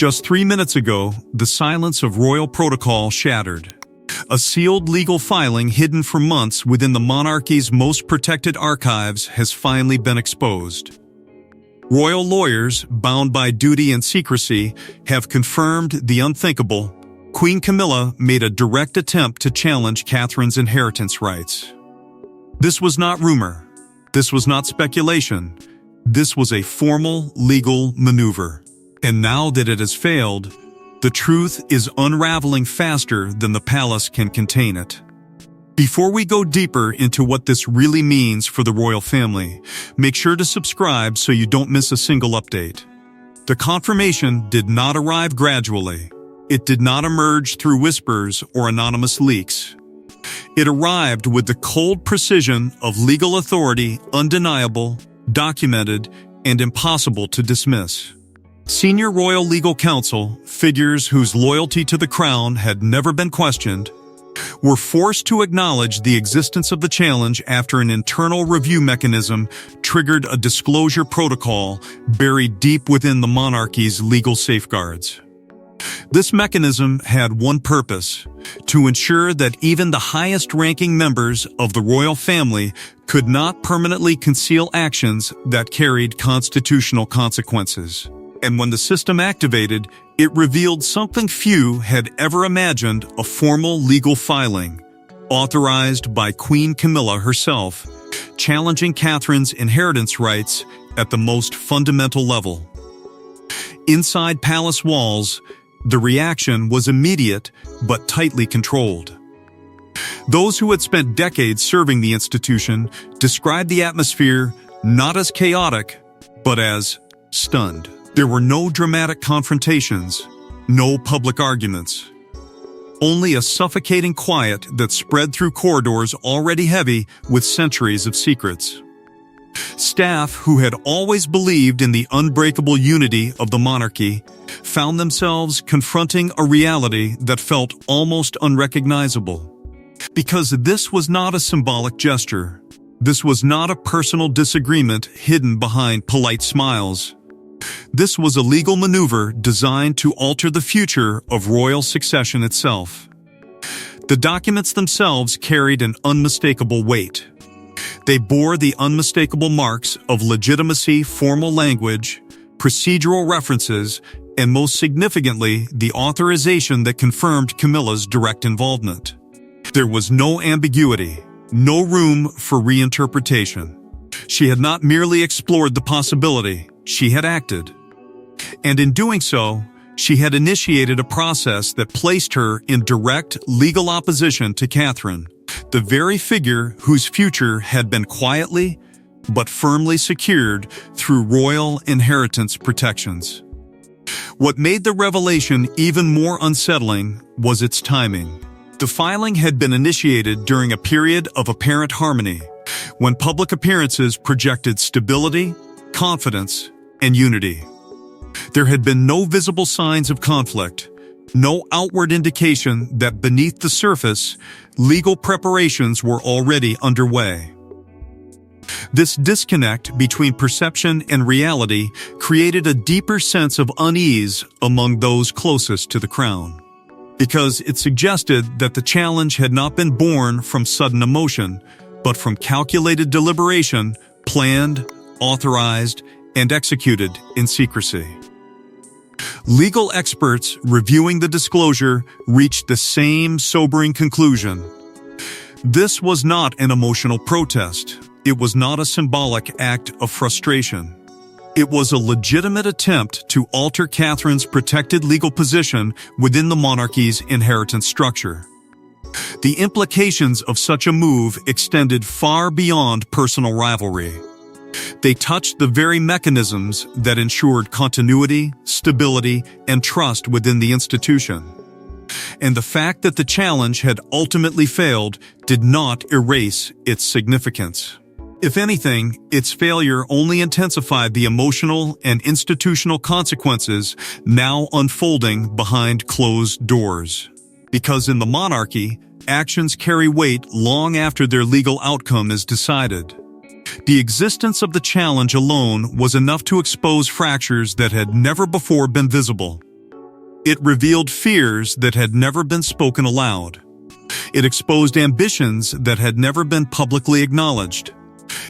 Just 3 minutes ago, the silence of royal protocol shattered. A sealed legal filing hidden for months within the monarchy's most protected archives has finally been exposed. Royal lawyers, bound by duty and secrecy, have confirmed the unthinkable. Queen Camilla made a direct attempt to challenge Catherine's inheritance rights. This was not rumor. This was not speculation. This was a formal legal maneuver. And now that it has failed, the truth is unraveling faster than the palace can contain it. Before we go deeper into what this really means for the royal family, make sure to subscribe so you don't miss a single update. The confirmation did not arrive gradually. It did not emerge through whispers or anonymous leaks. It arrived with the cold precision of legal authority, undeniable, documented, and impossible to dismiss. Senior royal legal counsel, figures whose loyalty to the crown had never been questioned, were forced to acknowledge the existence of the challenge after an internal review mechanism triggered a disclosure protocol buried deep within the monarchy's legal safeguards. This mechanism had one purpose: to ensure that even the highest-ranking members of the royal family could not permanently conceal actions that carried constitutional consequences. And when the system activated, it revealed something few had ever imagined: a formal legal filing, authorized by Queen Camilla herself, challenging Catherine's inheritance rights at the most fundamental level. Inside palace walls, the reaction was immediate but tightly controlled. Those who had spent decades serving the institution described the atmosphere not as chaotic, but as stunned. There were no dramatic confrontations, no public arguments. Only a suffocating quiet that spread through corridors already heavy with centuries of secrets. Staff who had always believed in the unbreakable unity of the monarchy found themselves confronting a reality that felt almost unrecognizable. Because this was not a symbolic gesture. This was not a personal disagreement hidden behind polite smiles. This was a legal maneuver designed to alter the future of royal succession itself. The documents themselves carried an unmistakable weight. They bore the unmistakable marks of legitimacy, formal language, procedural references, and most significantly, the authorization that confirmed Camilla's direct involvement. There was no ambiguity, no room for reinterpretation. She had not merely explored the possibility, she had acted. And in doing so, she had initiated a process that placed her in direct legal opposition to Catherine, the very figure whose future had been quietly but firmly secured through royal inheritance protections. What made the revelation even more unsettling was its timing. The filing had been initiated during a period of apparent harmony, when public appearances projected stability, confidence, and unity. There had been no visible signs of conflict, no outward indication that beneath the surface, legal preparations were already underway. This disconnect between perception and reality created a deeper sense of unease among those closest to the crown, because it suggested that the challenge had not been born from sudden emotion, but from calculated deliberation, planned, authorized, and executed in secrecy. Legal experts reviewing the disclosure reached the same sobering conclusion. This was not an emotional protest. It was not a symbolic act of frustration. It was a legitimate attempt to alter Catherine's protected legal position within the monarchy's inheritance structure. The implications of such a move extended far beyond personal rivalry. They touched the very mechanisms that ensured continuity, stability, and trust within the institution. And the fact that the challenge had ultimately failed did not erase its significance. If anything, its failure only intensified the emotional and institutional consequences now unfolding behind closed doors. Because in the monarchy, actions carry weight long after their legal outcome is decided. The existence of the challenge alone was enough to expose fractures that had never before been visible. It revealed fears that had never been spoken aloud. It exposed ambitions that had never been publicly acknowledged.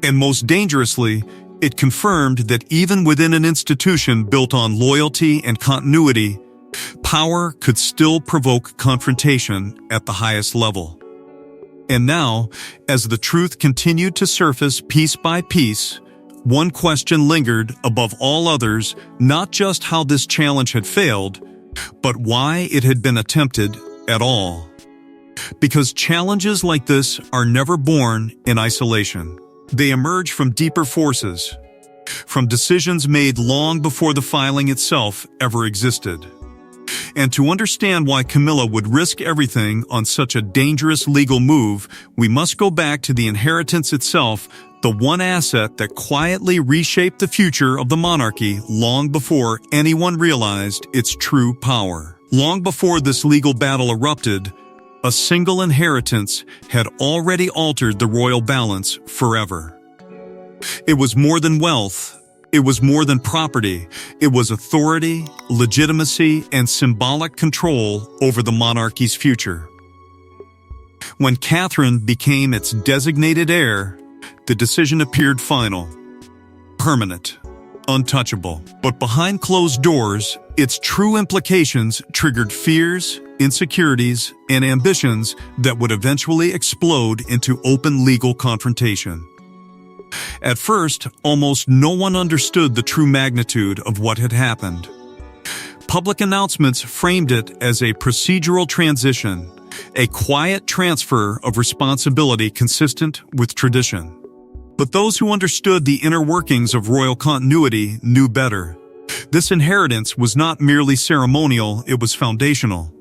And most dangerously, it confirmed that even within an institution built on loyalty and continuity, power could still provoke confrontation at the highest level. And now, as the truth continued to surface piece by piece, one question lingered above all others, not just how this challenge had failed, but why it had been attempted at all. Because challenges like this are never born in isolation. They emerge from deeper forces, from decisions made long before the filing itself ever existed. And to understand why Camilla would risk everything on such a dangerous legal move, we must go back to the inheritance itself, the one asset that quietly reshaped the future of the monarchy long before anyone realized its true power. Long before this legal battle erupted, a single inheritance had already altered the royal balance forever. It was more than wealth. It was more than property. It was authority, legitimacy, and symbolic control over the monarchy's future. When Catherine became its designated heir, the decision appeared final, permanent, untouchable. But behind closed doors, its true implications triggered fears, insecurities, and ambitions that would eventually explode into open legal confrontation. At first, almost no one understood the true magnitude of what had happened. Public announcements framed it as a procedural transition, a quiet transfer of responsibility consistent with tradition. But those who understood the inner workings of royal continuity knew better. This inheritance was not merely ceremonial, it was foundational.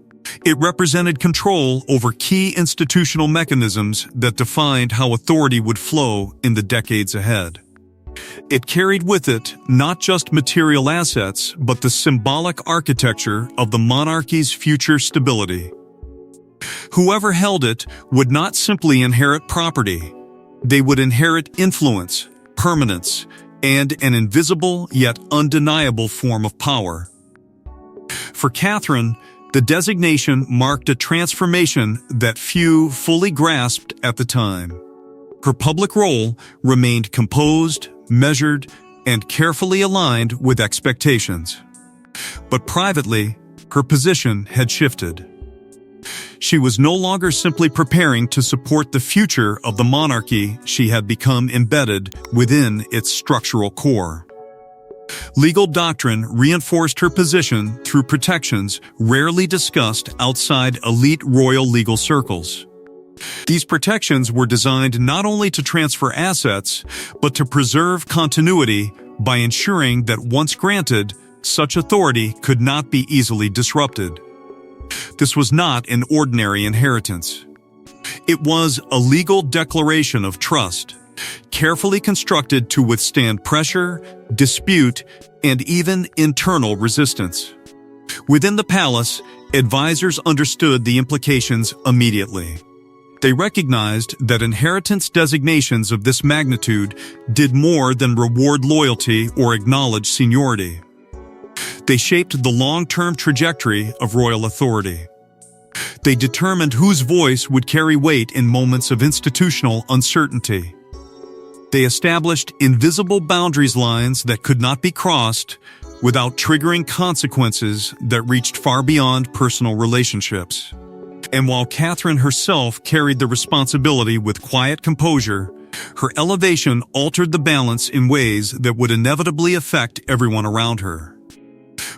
It represented control over key institutional mechanisms that defined how authority would flow in the decades ahead. It carried with it not just material assets, but the symbolic architecture of the monarchy's future stability. Whoever held it would not simply inherit property. They would inherit influence, permanence, and an invisible yet undeniable form of power. For Catherine, the designation marked a transformation that few fully grasped at the time. Her public role remained composed, measured, and carefully aligned with expectations. But privately, her position had shifted. She was no longer simply preparing to support the future of the monarchy, she had become embedded within its structural core. Legal doctrine reinforced her position through protections rarely discussed outside elite royal legal circles. These protections were designed not only to transfer assets, but to preserve continuity by ensuring that once granted, such authority could not be easily disrupted. This was not an ordinary inheritance. It was a legal declaration of trust, carefully constructed to withstand pressure, dispute, and even internal resistance. Within the palace, advisors understood the implications immediately. They recognized that inheritance designations of this magnitude did more than reward loyalty or acknowledge seniority. They shaped the long-term trajectory of royal authority. They determined whose voice would carry weight in moments of institutional uncertainty. They established invisible boundaries lines that could not be crossed without triggering consequences that reached far beyond personal relationships. And while Catherine herself carried the responsibility with quiet composure, her elevation altered the balance in ways that would inevitably affect everyone around her.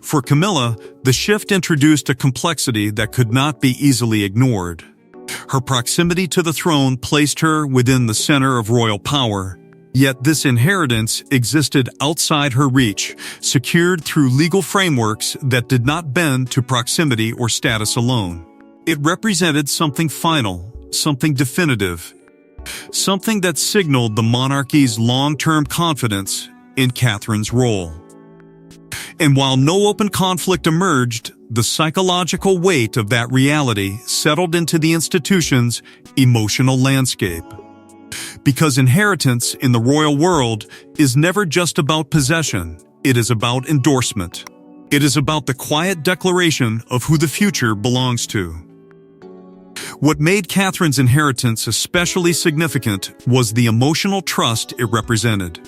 For Camilla, the shift introduced a complexity that could not be easily ignored. Her proximity to the throne placed her within the center of royal power, yet this inheritance existed outside her reach, secured through legal frameworks that did not bend to proximity or status alone. It represented something final, something definitive, something that signaled the monarchy's long-term confidence in Catherine's role. And while no open conflict emerged, the psychological weight of that reality settled into the institution's emotional landscape. Because inheritance in the royal world is never just about possession, it is about endorsement. It is about the quiet declaration of who the future belongs to. What made Catherine's inheritance especially significant was the emotional trust it represented.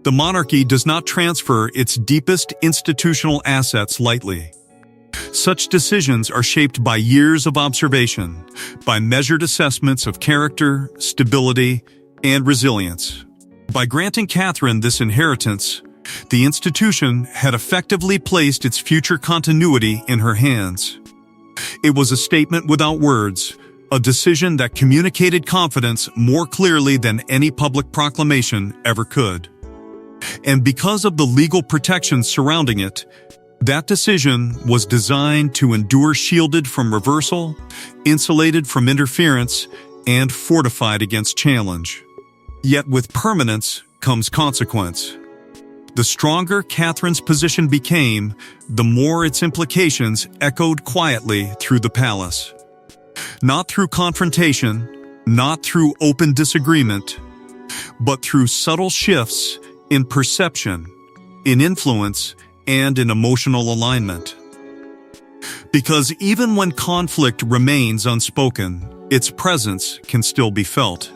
The monarchy does not transfer its deepest institutional assets lightly. Such decisions are shaped by years of observation, by measured assessments of character, stability, and resilience. By granting Catherine this inheritance, the institution had effectively placed its future continuity in her hands. It was a statement without words, a decision that communicated confidence more clearly than any public proclamation ever could. And because of the legal protections surrounding it, that decision was designed to endure, shielded from reversal, insulated from interference, and fortified against challenge. Yet with permanence comes consequence. The stronger Catherine's position became, the more its implications echoed quietly through the palace. Not through confrontation, not through open disagreement, but through subtle shifts in perception, in influence, and in emotional alignment. Because even when conflict remains unspoken, its presence can still be felt.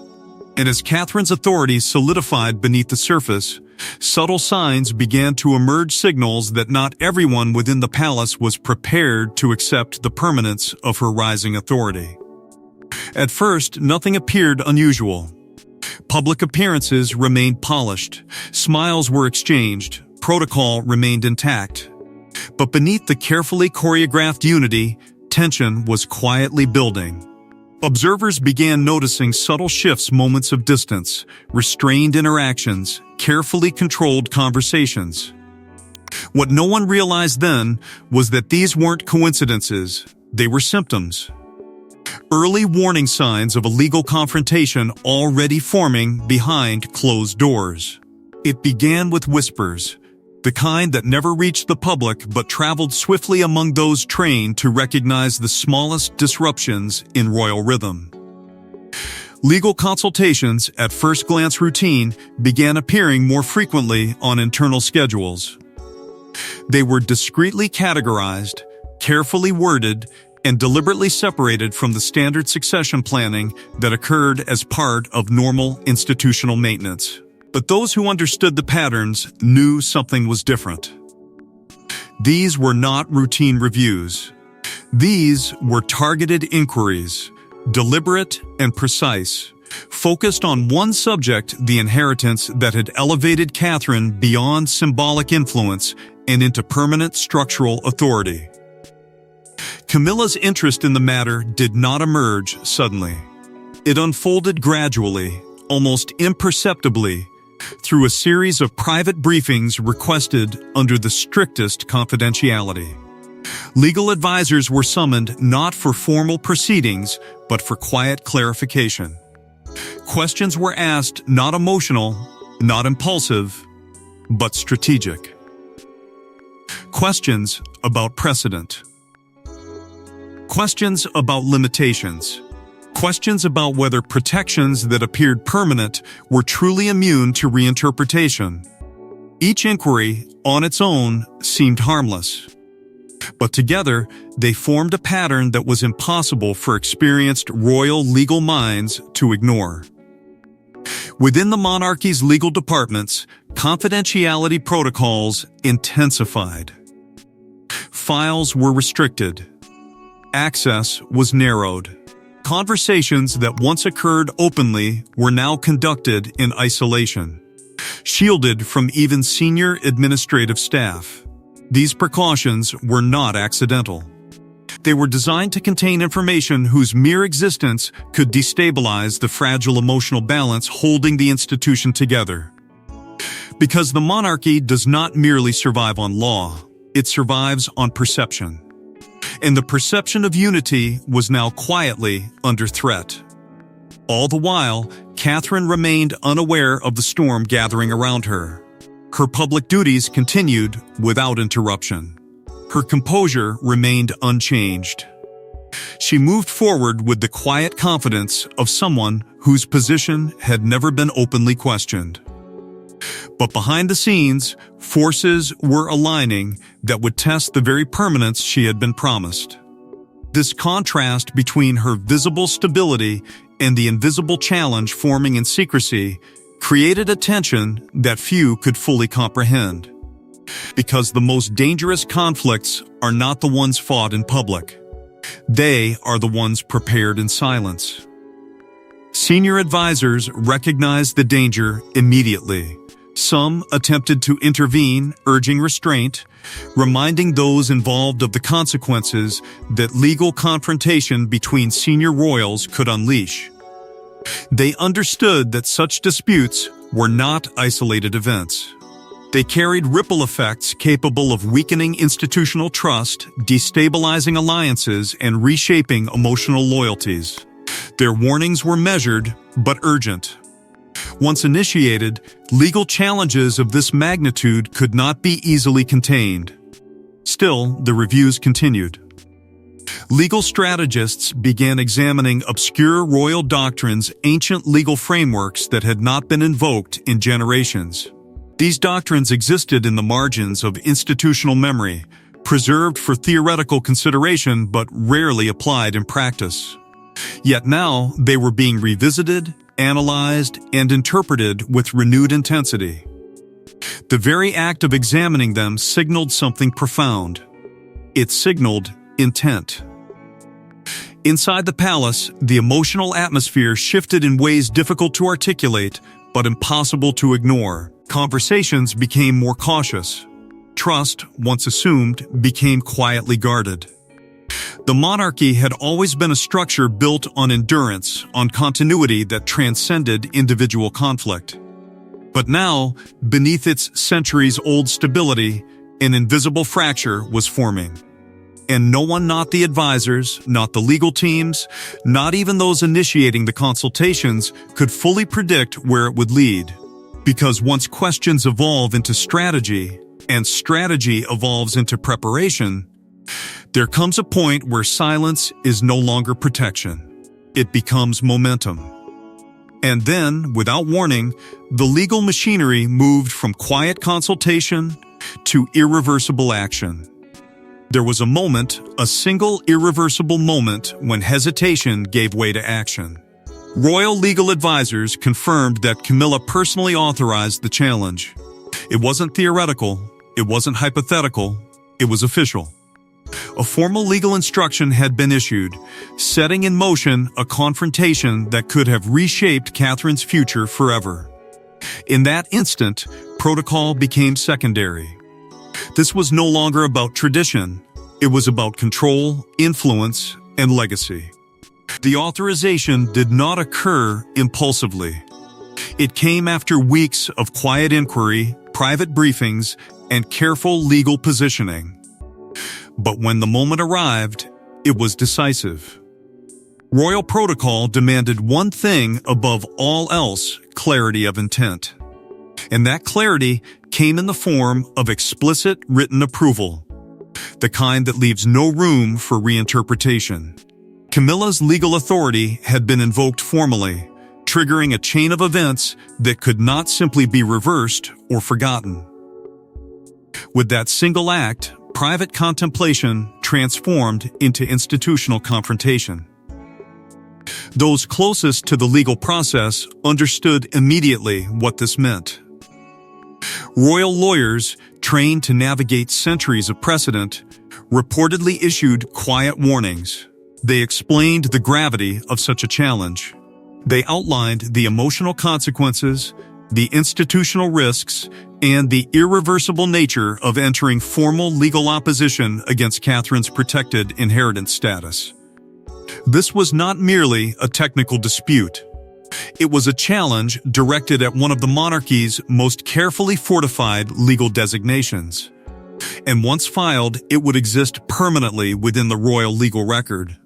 And as Catherine's authority solidified beneath the surface, subtle signs began to emerge, signals that not everyone within the palace was prepared to accept the permanence of her rising authority. At first, nothing appeared unusual. Public appearances remained polished, smiles were exchanged, protocol remained intact. But beneath the carefully choreographed unity, tension was quietly building. Observers began noticing subtle shifts, moments of distance, restrained interactions, carefully controlled conversations. What no one realized then was that these weren't coincidences, they were symptoms. Early warning signs of a legal confrontation already forming behind closed doors. It began with whispers, the kind that never reached the public but traveled swiftly among those trained to recognize the smallest disruptions in royal rhythm. Legal consultations, at first glance routine, began appearing more frequently on internal schedules. They were discreetly categorized, carefully worded, and deliberately separated from the standard succession planning that occurred as part of normal institutional maintenance. But those who understood the patterns knew something was different. These were not routine reviews. These were targeted inquiries, deliberate and precise, focused on one subject, the inheritance that had elevated Catherine beyond symbolic influence and into permanent structural authority. Camilla's interest in the matter did not emerge suddenly. It unfolded gradually, almost imperceptibly, through a series of private briefings requested under the strictest confidentiality. Legal advisors were summoned not for formal proceedings, but for quiet clarification. Questions were asked, not emotional, not impulsive, but strategic. Questions about precedent. Questions about limitations. Questions about whether protections that appeared permanent were truly immune to reinterpretation. Each inquiry, on its own, seemed harmless. But together, they formed a pattern that was impossible for experienced royal legal minds to ignore. Within the monarchy's legal departments, confidentiality protocols intensified. Files were restricted. Access was narrowed. Conversations that once occurred openly were now conducted in isolation, shielded from even senior administrative staff. These precautions were not accidental. They were designed to contain information whose mere existence could destabilize the fragile emotional balance holding the institution together. Because the monarchy does not merely survive on law, it survives on perception. And the perception of unity was now quietly under threat. All the while, Catherine remained unaware of the storm gathering around her. Her public duties continued without interruption. Her composure remained unchanged. She moved forward with the quiet confidence of someone whose position had never been openly questioned. But behind the scenes, forces were aligning that would test the very permanence she had been promised. This contrast between her visible stability and the invisible challenge forming in secrecy created a tension that few could fully comprehend. Because the most dangerous conflicts are not the ones fought in public. They are the ones prepared in silence. Senior advisors recognized the danger immediately. Some attempted to intervene, urging restraint, reminding those involved of the consequences that legal confrontation between senior royals could unleash. They understood that such disputes were not isolated events. They carried ripple effects capable of weakening institutional trust, destabilizing alliances, and reshaping emotional loyalties. Their warnings were measured but urgent. Once initiated, legal challenges of this magnitude could not be easily contained. Still, the reviews continued. Legal strategists began examining obscure royal doctrines, ancient legal frameworks that had not been invoked in generations. These doctrines existed in the margins of institutional memory, preserved for theoretical consideration but rarely applied in practice. Yet now they were being revisited, analyzed, and interpreted with renewed intensity. The very act of examining them signaled something profound. It signaled intent. Inside the palace, the emotional atmosphere shifted in ways difficult to articulate, but impossible to ignore. Conversations became more cautious. Trust, once assumed, became quietly guarded. The monarchy had always been a structure built on endurance, on continuity that transcended individual conflict. But now, beneath its centuries-old stability, an invisible fracture was forming. And no one, not the advisors, not the legal teams, not even those initiating the consultations, could fully predict where it would lead. Because once questions evolve into strategy, and strategy evolves into preparation, there comes a point where silence is no longer protection. It becomes momentum. And then, without warning, the legal machinery moved from quiet consultation to irreversible action. There was a moment, a single irreversible moment, when hesitation gave way to action. Royal legal advisors confirmed that Camilla personally authorized the challenge. It wasn't theoretical, it wasn't hypothetical, it was official. A formal legal instruction had been issued, setting in motion a confrontation that could have reshaped Catherine's future forever. In that instant, protocol became secondary. This was no longer about tradition. It was about control, influence, and legacy. The authorization did not occur impulsively. It came after weeks of quiet inquiry, private briefings, and careful legal positioning. But when the moment arrived, it was decisive. Royal protocol demanded one thing above all else: clarity of intent. And that clarity came in the form of explicit written approval, the kind that leaves no room for reinterpretation. Camilla's legal authority had been invoked formally, triggering a chain of events that could not simply be reversed or forgotten. With that single act, private contemplation transformed into institutional confrontation. Those closest to the legal process understood immediately what this meant. Royal lawyers, trained to navigate centuries of precedent, reportedly issued quiet warnings. They explained the gravity of such a challenge. They outlined the emotional consequences, the institutional risks, and the irreversible nature of entering formal legal opposition against Catherine's protected inheritance status. This was not merely a technical dispute. It was a challenge directed at one of the monarchy's most carefully fortified legal designations. And once filed, it would exist permanently within the royal legal record.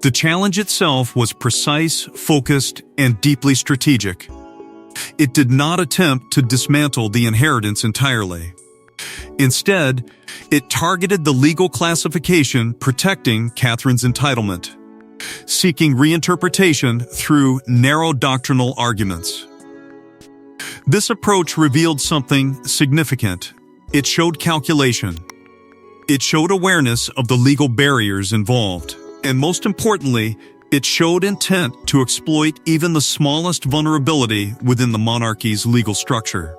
The challenge itself was precise, focused, and deeply strategic. It did not attempt to dismantle the inheritance entirely. Instead, it targeted the legal classification protecting Catherine's entitlement, seeking reinterpretation through narrow doctrinal arguments. This approach revealed something significant. It showed calculation. It showed awareness of the legal barriers involved. And most importantly, it showed intent to exploit even the smallest vulnerability within the monarchy's legal structure.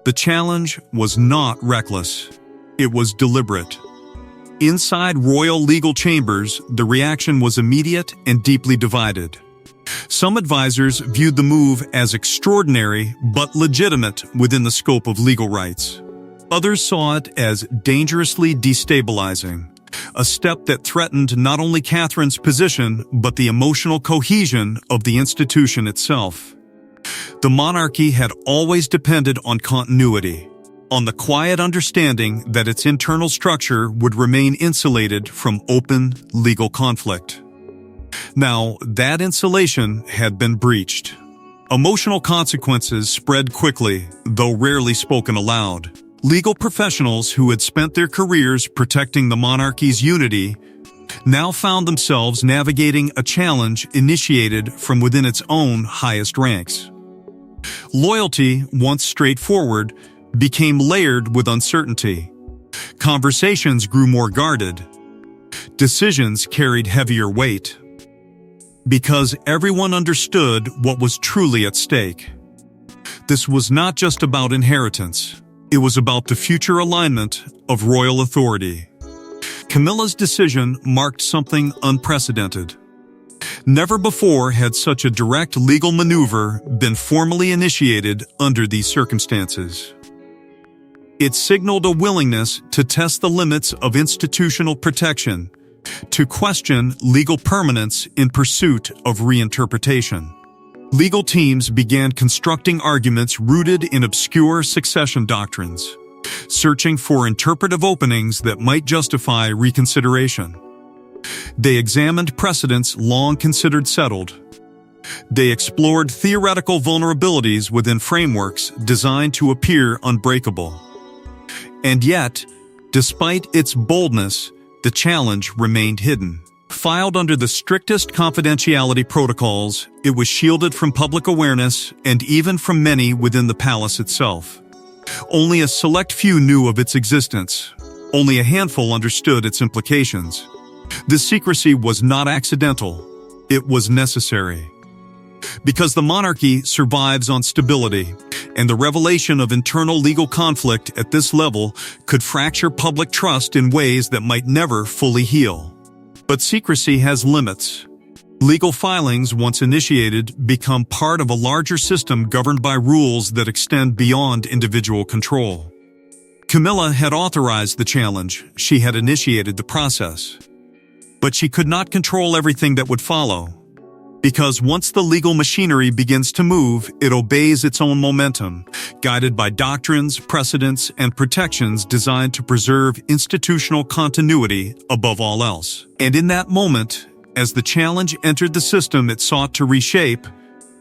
The challenge was not reckless. It was deliberate. Inside royal legal chambers, the reaction was immediate and deeply divided. Some advisors viewed the move as extraordinary but legitimate within the scope of legal rights. Others saw it as dangerously destabilizing, a step that threatened not only Catherine's position but the emotional cohesion of the institution itself. The monarchy had always depended on continuity, on the quiet understanding that its internal structure would remain insulated from open legal conflict. Now, that insulation had been breached. Emotional consequences spread quickly, though rarely spoken aloud. Legal professionals who had spent their careers protecting the monarchy's unity now found themselves navigating a challenge initiated from within its own highest ranks. Loyalty, once straightforward, became layered with uncertainty. Conversations grew more guarded. Decisions carried heavier weight. Because everyone understood what was truly at stake. This was not just about inheritance. It was about the future alignment of royal authority. Camilla's decision marked something unprecedented. Never before had such a direct legal maneuver been formally initiated under these circumstances. It signaled a willingness to test the limits of institutional protection, to question legal permanence in pursuit of reinterpretation. Legal teams began constructing arguments rooted in obscure succession doctrines, searching for interpretive openings that might justify reconsideration. They examined precedents long considered settled. They explored theoretical vulnerabilities within frameworks designed to appear unbreakable. And yet, despite its boldness, the challenge remained hidden. Filed under the strictest confidentiality protocols, it was shielded from public awareness and even from many within the palace itself. Only a select few knew of its existence. Only a handful understood its implications. This secrecy was not accidental. It was necessary. Because the monarchy survives on stability, and the revelation of internal legal conflict at this level could fracture public trust in ways that might never fully heal. But secrecy has limits. Legal filings, once initiated, become part of a larger system governed by rules that extend beyond individual control. Camilla had authorized the challenge. She had initiated the process. But she could not control everything that would follow. Because once the legal machinery begins to move, it obeys its own momentum, guided by doctrines, precedents, and protections designed to preserve institutional continuity above all else. And in that moment, as the challenge entered the system it sought to reshape,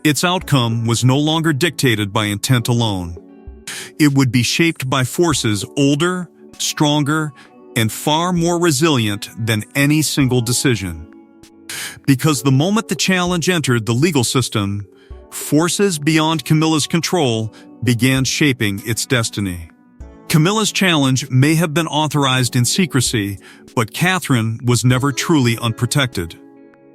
its outcome was no longer dictated by intent alone. It would be shaped by forces older, stronger, and far more resilient than any single decision. Because the moment the challenge entered the legal system, forces beyond Camilla's control began shaping its destiny. Camilla's challenge may have been authorized in secrecy, but Catherine was never truly unprotected.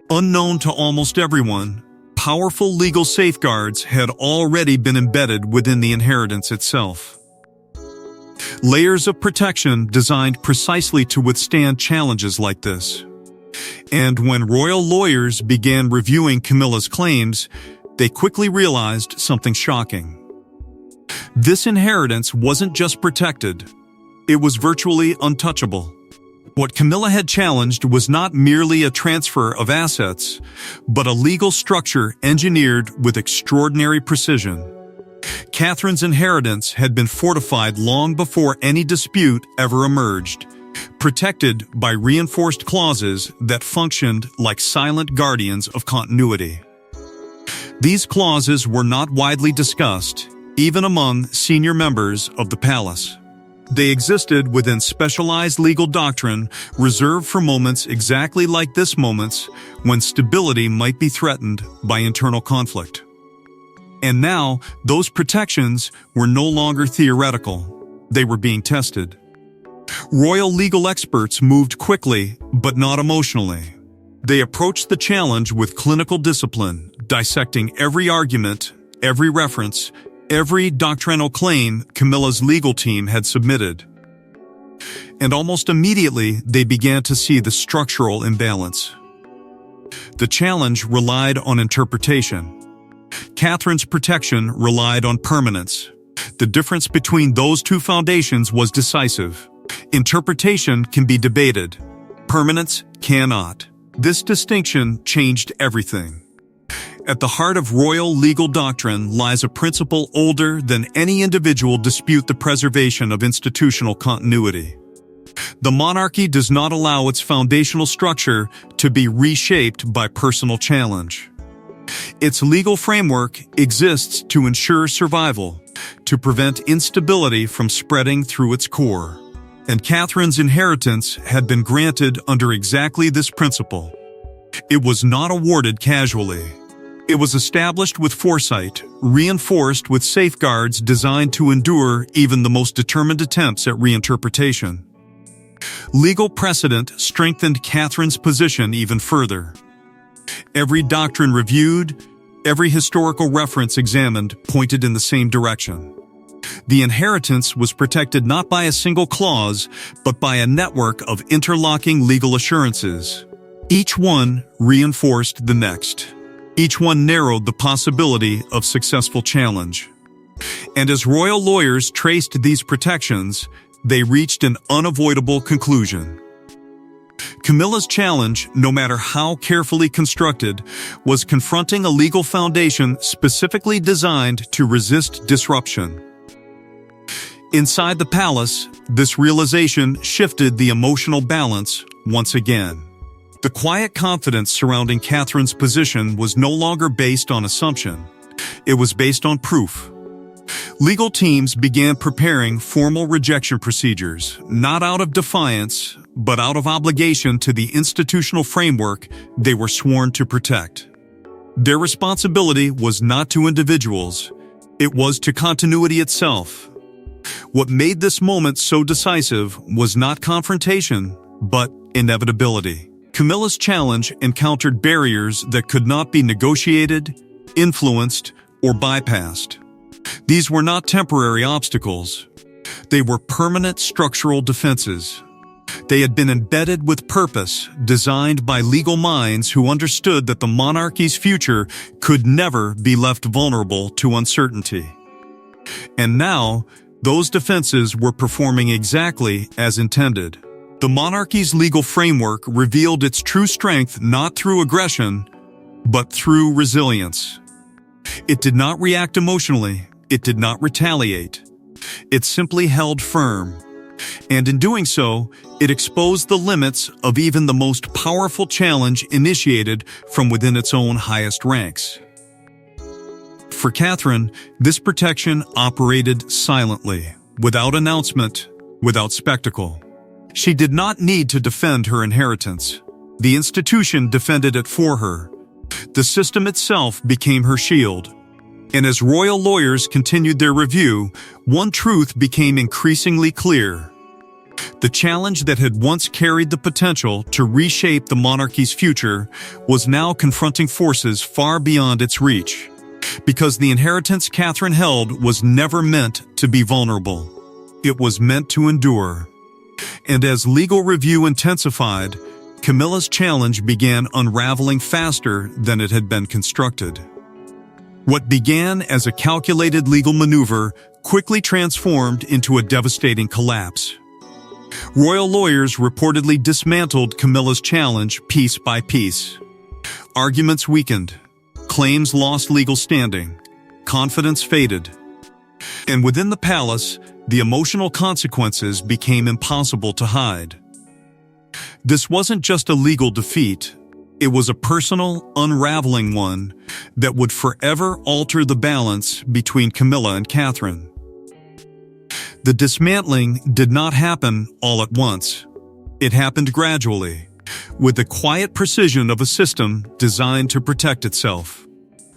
Unknown to almost everyone, powerful legal safeguards had already been embedded within the inheritance itself. Layers of protection designed precisely to withstand challenges like this. And when royal lawyers began reviewing Camilla's claims, they quickly realized something shocking. This inheritance wasn't just protected, it was virtually untouchable. What Camilla had challenged was not merely a transfer of assets, but a legal structure engineered with extraordinary precision. Catherine's inheritance had been fortified long before any dispute ever emerged, protected by reinforced clauses that functioned like silent guardians of continuity. These clauses were not widely discussed, even among senior members of the palace. They existed within specialized legal doctrine reserved for moments exactly like this moments when stability might be threatened by internal conflict. And now, those protections were no longer theoretical. They were being tested. Royal legal experts moved quickly, but not emotionally. They approached the challenge with clinical discipline, dissecting every argument, every reference, every doctrinal claim Camilla's legal team had submitted. And almost immediately, they began to see the structural imbalance. The challenge relied on interpretation. Catherine's protection relied on permanence. The difference between those two foundations was decisive. Interpretation can be debated. Permanence cannot. This distinction changed everything. At the heart of royal legal doctrine lies a principle older than any individual dispute: the preservation of institutional continuity. The monarchy does not allow its foundational structure to be reshaped by personal challenge. Its legal framework exists to ensure survival, to prevent instability from spreading through its core. And Catherine's inheritance had been granted under exactly this principle. It was not awarded casually. It was established with foresight, reinforced with safeguards designed to endure even the most determined attempts at reinterpretation. Legal precedent strengthened Catherine's position even further. Every doctrine reviewed, every historical reference examined pointed in the same direction. The inheritance was protected not by a single clause, but by a network of interlocking legal assurances. Each one reinforced the next. Each one narrowed the possibility of successful challenge. And as royal lawyers traced these protections, they reached an unavoidable conclusion. Camilla's challenge, no matter how carefully constructed, was confronting a legal foundation specifically designed to resist disruption. Inside the palace, this realization shifted the emotional balance once again. The quiet confidence surrounding Catherine's position was no longer based on assumption. It was based on proof. Legal teams began preparing formal rejection procedures, not out of defiance, but out of obligation to the institutional framework they were sworn to protect. Their responsibility was not to individuals, it was to continuity itself. What made this moment so decisive was not confrontation, but inevitability. Camilla's challenge encountered barriers that could not be negotiated, influenced, or bypassed. These were not temporary obstacles. They were permanent structural defenses. They had been embedded with purpose, designed by legal minds who understood that the monarchy's future could never be left vulnerable to uncertainty. And now, those defenses were performing exactly as intended. The monarchy's legal framework revealed its true strength not through aggression, but through resilience. It did not react emotionally. It did not retaliate. It simply held firm. And in doing so, it exposed the limits of even the most powerful challenge initiated from within its own highest ranks. For Catherine, this protection operated silently, without announcement, without spectacle. She did not need to defend her inheritance. The institution defended it for her. The system itself became her shield. And as royal lawyers continued their review, one truth became increasingly clear. The challenge that had once carried the potential to reshape the monarchy's future was now confronting forces far beyond its reach. Because the inheritance Catherine held was never meant to be vulnerable. It was meant to endure. And as legal review intensified, Camilla's challenge began unraveling faster than it had been constructed. What began as a calculated legal maneuver quickly transformed into a devastating collapse. Royal lawyers reportedly dismantled Camilla's challenge piece by piece. Arguments weakened. Claims lost legal standing. Confidence faded. And within the palace, the emotional consequences became impossible to hide. This wasn't just a legal defeat. It was a personal, unraveling one that would forever alter the balance between Camilla and Catherine. The dismantling did not happen all at once. It happened gradually, with the quiet precision of a system designed to protect itself.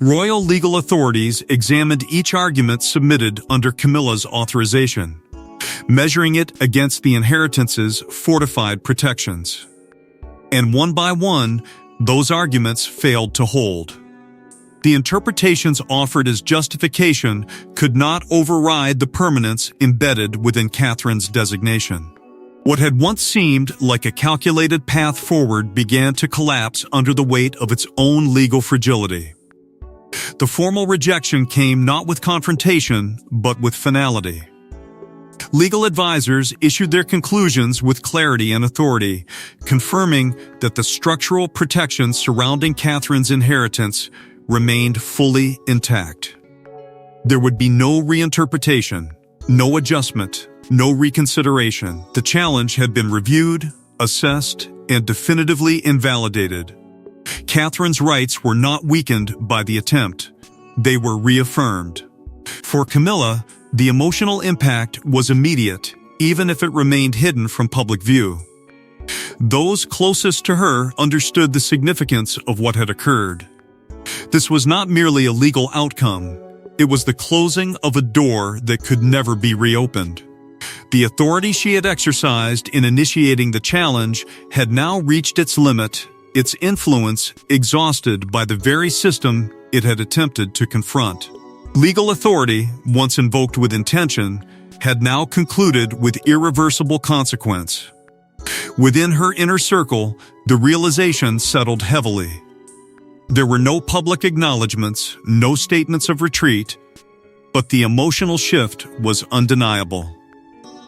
Royal legal authorities examined each argument submitted under Camilla's authorization, measuring it against the inheritance's fortified protections. And one by one, those arguments failed to hold. The interpretations offered as justification could not override the permanence embedded within Catherine's designation. What had once seemed like a calculated path forward began to collapse under the weight of its own legal fragility. The formal rejection came not with confrontation, but with finality. Legal advisors issued their conclusions with clarity and authority, confirming that the structural protections surrounding Catherine's inheritance remained fully intact. There would be no reinterpretation, no adjustment, no reconsideration. The challenge had been reviewed, assessed, and definitively invalidated. Catherine's rights were not weakened by the attempt. They were reaffirmed. For Camilla, the emotional impact was immediate, even if it remained hidden from public view. Those closest to her understood the significance of what had occurred. This was not merely a legal outcome. It was the closing of a door that could never be reopened. The authority she had exercised in initiating the challenge had now reached its limit, its influence exhausted by the very system it had attempted to confront. Legal authority, once invoked with intention, had now concluded with irreversible consequence. Within her inner circle, the realization settled heavily. There were no public acknowledgments, no statements of retreat, but the emotional shift was undeniable.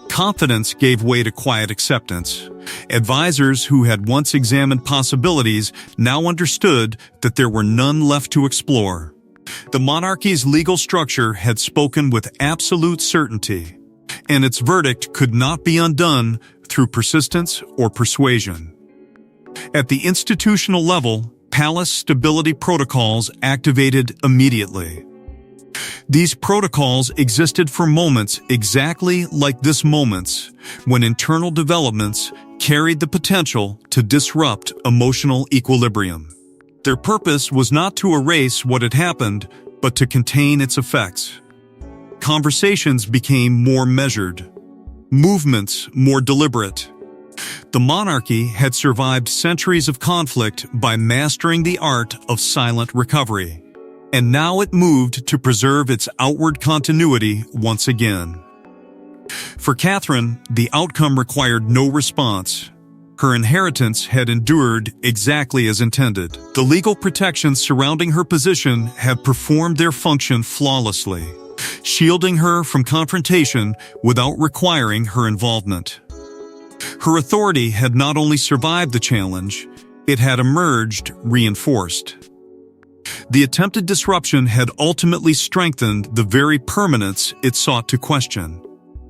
Confidence gave way to quiet acceptance. Advisors who had once examined possibilities now understood that there were none left to explore. The monarchy's legal structure had spoken with absolute certainty, and its verdict could not be undone through persistence or persuasion. At the institutional level, palace stability protocols activated immediately. These protocols existed for moments exactly like this moments, when internal developments carried the potential to disrupt emotional equilibrium. Their purpose was not to erase what had happened, but to contain its effects. Conversations became more measured, movements more deliberate. The monarchy had survived centuries of conflict by mastering the art of silent recovery, and now it moved to preserve its outward continuity once again. For Catherine, the outcome required no response. Her inheritance had endured exactly as intended. The legal protections surrounding her position had performed their function flawlessly, shielding her from confrontation without requiring her involvement. Her authority had not only survived the challenge, it had emerged reinforced. The attempted disruption had ultimately strengthened the very permanence it sought to question.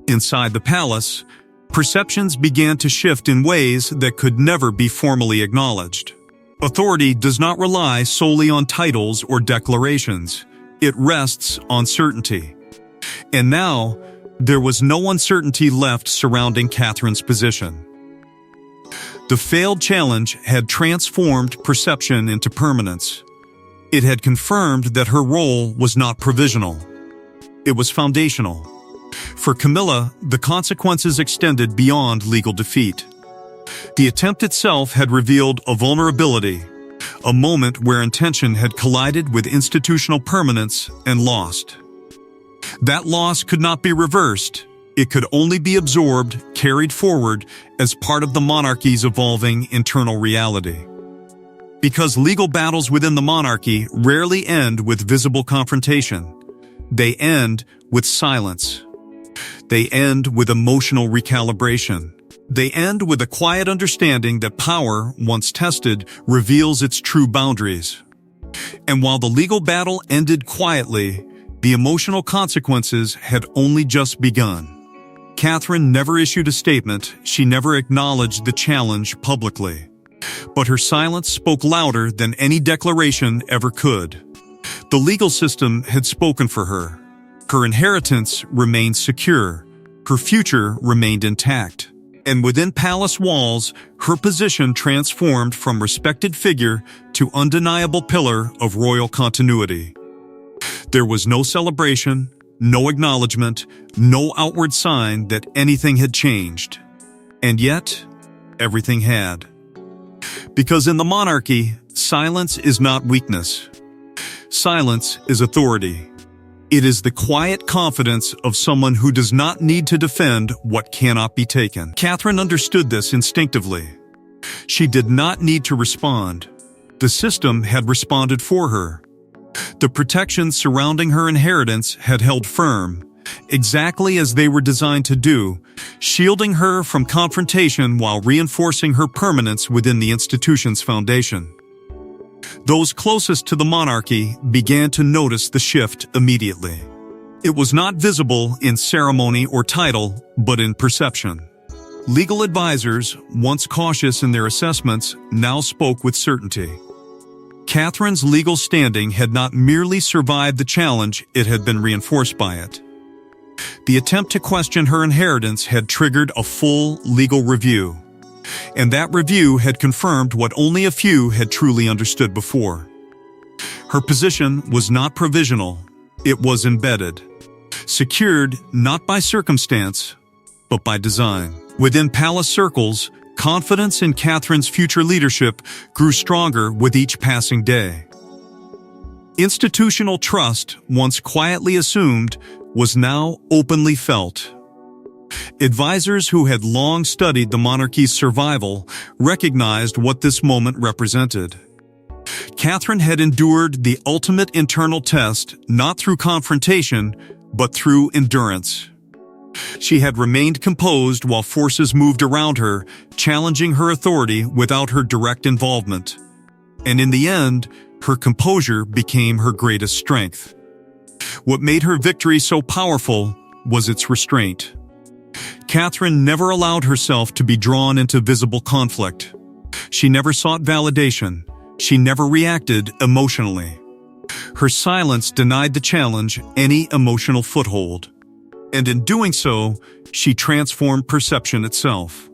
Inside the palace, perceptions began to shift in ways that could never be formally acknowledged. Authority does not rely solely on titles or declarations. It rests on certainty. And now, there was no uncertainty left surrounding Catherine's position. The failed challenge had transformed perception into permanence. It had confirmed that her role was not provisional. It was foundational. For Camilla, the consequences extended beyond legal defeat. The attempt itself had revealed a vulnerability, a moment where intention had collided with institutional permanence and lost. That loss could not be reversed. It could only be absorbed, carried forward as part of the monarchy's evolving internal reality. Because legal battles within the monarchy rarely end with visible confrontation. They end with silence. They end with emotional recalibration. They end with a quiet understanding that power, once tested, reveals its true boundaries. And while the legal battle ended quietly, the emotional consequences had only just begun. Catherine never issued a statement. She never acknowledged the challenge publicly. But her silence spoke louder than any declaration ever could. The legal system had spoken for her. Her inheritance remained secure. Her future remained intact. And within palace walls, her position transformed from respected figure to undeniable pillar of royal continuity. There was no celebration, no acknowledgement, no outward sign that anything had changed. And yet, everything had. Because in the monarchy, silence is not weakness. Silence is authority. It is the quiet confidence of someone who does not need to defend what cannot be taken. Catherine understood this instinctively. She did not need to respond. The system had responded for her. The protections surrounding her inheritance had held firm, exactly as they were designed to do, shielding her from confrontation while reinforcing her permanence within the institution's foundation. Those closest to the monarchy began to notice the shift immediately. It was not visible in ceremony or title, but in perception. Legal advisors, once cautious in their assessments, now spoke with certainty. Catherine's legal standing had not merely survived the challenge, it had been reinforced by it. The attempt to question her inheritance had triggered a full legal review, and that review had confirmed what only a few had truly understood before. Her position was not provisional, it was embedded, secured not by circumstance, but by design. Within palace circles, confidence in Catherine's future leadership grew stronger with each passing day. Institutional trust, once quietly assumed, was now openly felt. Advisors who had long studied the monarchy's survival recognized what this moment represented. Catherine had endured the ultimate internal test not through confrontation, but through endurance. She had remained composed while forces moved around her, challenging her authority without her direct involvement. And in the end, her composure became her greatest strength. What made her victory so powerful was its restraint. Catherine never allowed herself to be drawn into visible conflict. She never sought validation. She never reacted emotionally. Her silence denied the challenge any emotional foothold. And in doing so, she transformed perception itself.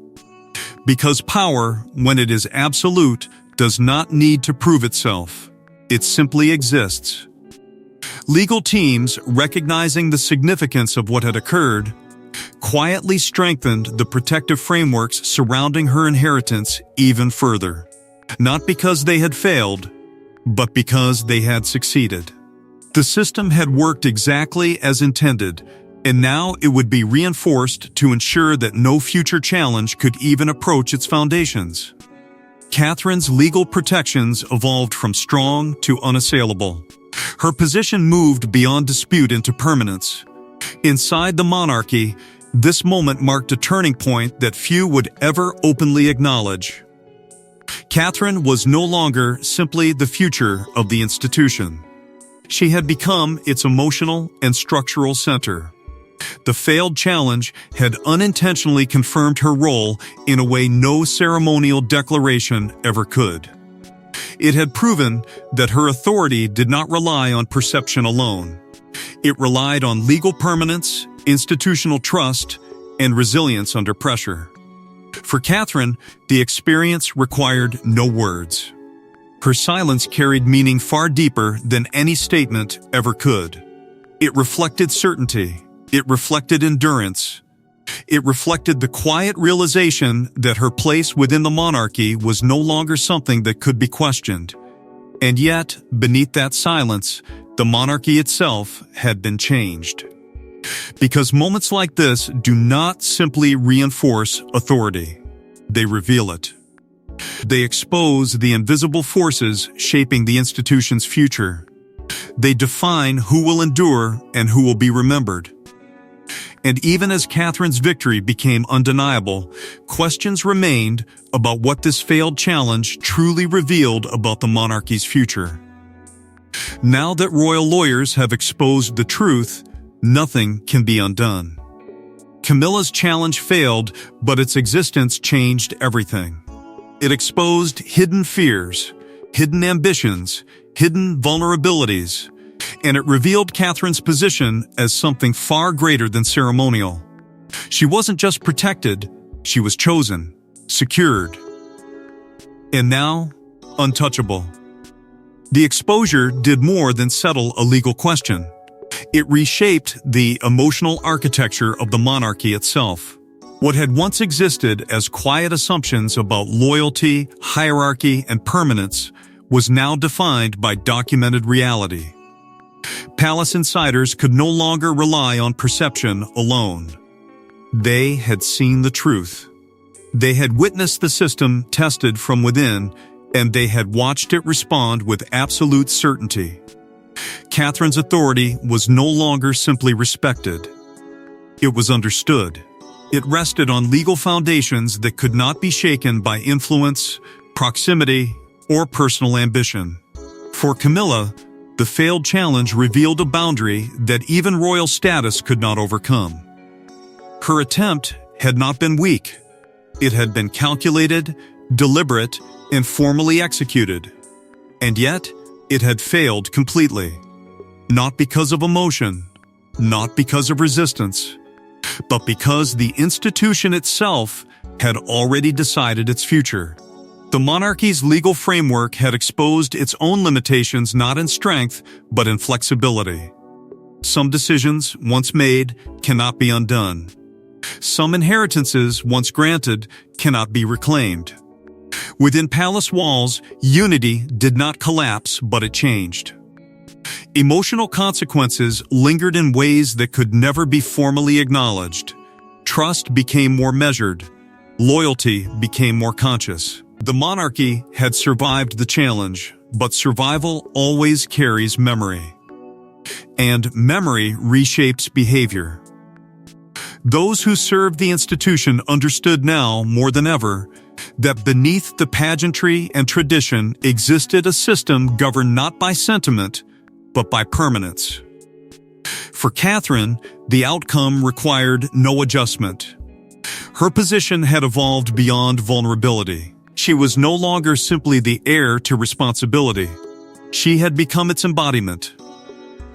Because power, when it is absolute, does not need to prove itself. It simply exists. Legal teams, recognizing the significance of what had occurred, quietly strengthened the protective frameworks surrounding her inheritance even further. Not because they had failed, but because they had succeeded. The system had worked exactly as intended, and now it would be reinforced to ensure that no future challenge could even approach its foundations. Catherine's legal protections evolved from strong to unassailable. Her position moved beyond dispute into permanence. Inside the monarchy, this moment marked a turning point that few would ever openly acknowledge. Catherine was no longer simply the future of the institution. She had become its emotional and structural center. The failed challenge had unintentionally confirmed her role in a way no ceremonial declaration ever could. It had proven that her authority did not rely on perception alone. It relied on legal permanence, institutional trust, and resilience under pressure. For Catherine, the experience required no words. Her silence carried meaning far deeper than any statement ever could. It reflected certainty. It reflected endurance. It reflected the quiet realization that her place within the monarchy was no longer something that could be questioned. And yet, beneath that silence, the monarchy itself had been changed. Because moments like this do not simply reinforce authority. They reveal it. They expose the invisible forces shaping the institution's future. They define who will endure and who will be remembered. And even as Catherine's victory became undeniable, questions remained about what this failed challenge truly revealed about the monarchy's future. Now that royal lawyers have exposed the truth, nothing can be undone. Camilla's challenge failed, but its existence changed everything. It exposed hidden fears, hidden ambitions, hidden vulnerabilities, and it revealed Catherine's position as something far greater than ceremonial. She wasn't just protected, she was chosen, secured, and now untouchable. The exposure did more than settle a legal question. It reshaped the emotional architecture of the monarchy itself. What had once existed as quiet assumptions about loyalty, hierarchy, and permanence was now defined by documented reality. Palace insiders could no longer rely on perception alone. They had seen the truth. They had witnessed the system tested from within, and they had watched it respond with absolute certainty. Catherine's authority was no longer simply respected. It was understood. It rested on legal foundations that could not be shaken by influence, proximity, or personal ambition. For Camilla, the failed challenge revealed a boundary that even royal status could not overcome. Her attempt had not been weak. It had been calculated, deliberate, and formally executed. And yet, it had failed completely. Not because of emotion, not because of resistance, but because the institution itself had already decided its future. The monarchy's legal framework had exposed its own limitations not in strength, but in flexibility. Some decisions, once made, cannot be undone. Some inheritances, once granted, cannot be reclaimed. Within palace walls, unity did not collapse, but it changed. Emotional consequences lingered in ways that could never be formally acknowledged. Trust became more measured. Loyalty became more conscious. The monarchy had survived the challenge, but survival always carries memory. And memory reshapes behavior. Those who served the institution understood now, more than ever, that beneath the pageantry and tradition existed a system governed not by sentiment, but by permanence. For Catherine, the outcome required no adjustment. Her position had evolved beyond vulnerability. She was no longer simply the heir to responsibility. She had become its embodiment.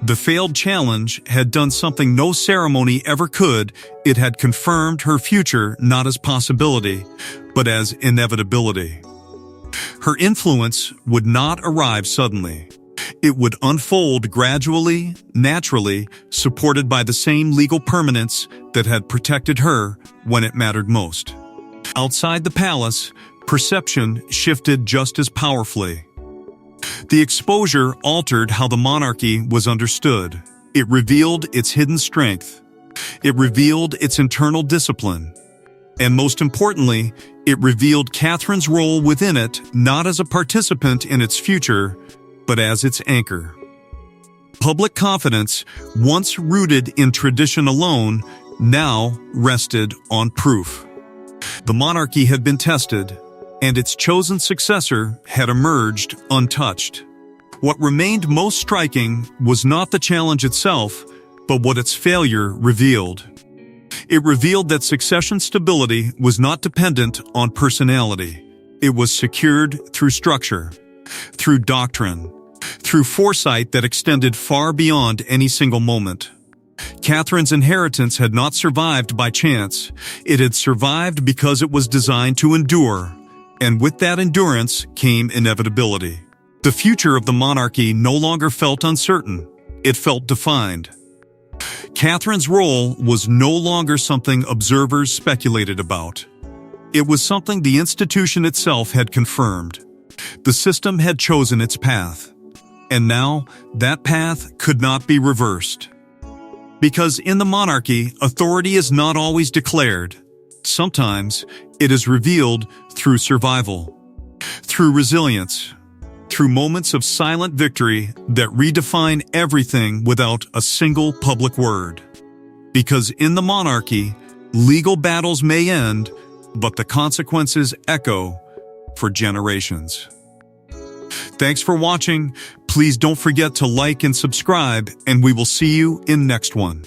The failed challenge had done something no ceremony ever could. It had confirmed her future not as possibility, but as inevitability. Her influence would not arrive suddenly. It would unfold gradually, naturally, supported by the same legal permanence that had protected her when it mattered most. Outside the palace, perception shifted just as powerfully. The exposure altered how the monarchy was understood. It revealed its hidden strength. It revealed its internal discipline. And most importantly, it revealed Catherine's role within it, not as a participant in its future, but as its anchor. Public confidence, once rooted in tradition alone, now rested on proof. The monarchy had been tested, and its chosen successor had emerged untouched. What remained most striking was not the challenge itself, but what its failure revealed. It revealed that succession stability was not dependent on personality. It was secured through structure, through doctrine, through foresight that extended far beyond any single moment. Catherine's inheritance had not survived by chance. It had survived because it was designed to endure, and with that endurance came inevitability. The future of the monarchy no longer felt uncertain. It felt defined. Catherine's role was no longer something observers speculated about. It was something the institution itself had confirmed. The system had chosen its path. And now, that path could not be reversed. Because in the monarchy, authority is not always declared. Sometimes, it is revealed through survival, through resilience, through moments of silent victory that redefine everything without a single public word. Because in the monarchy, legal battles may end, but the consequences echo for generations. Thanks for watching. Please don't forget to like and subscribe, and we will see you in next one.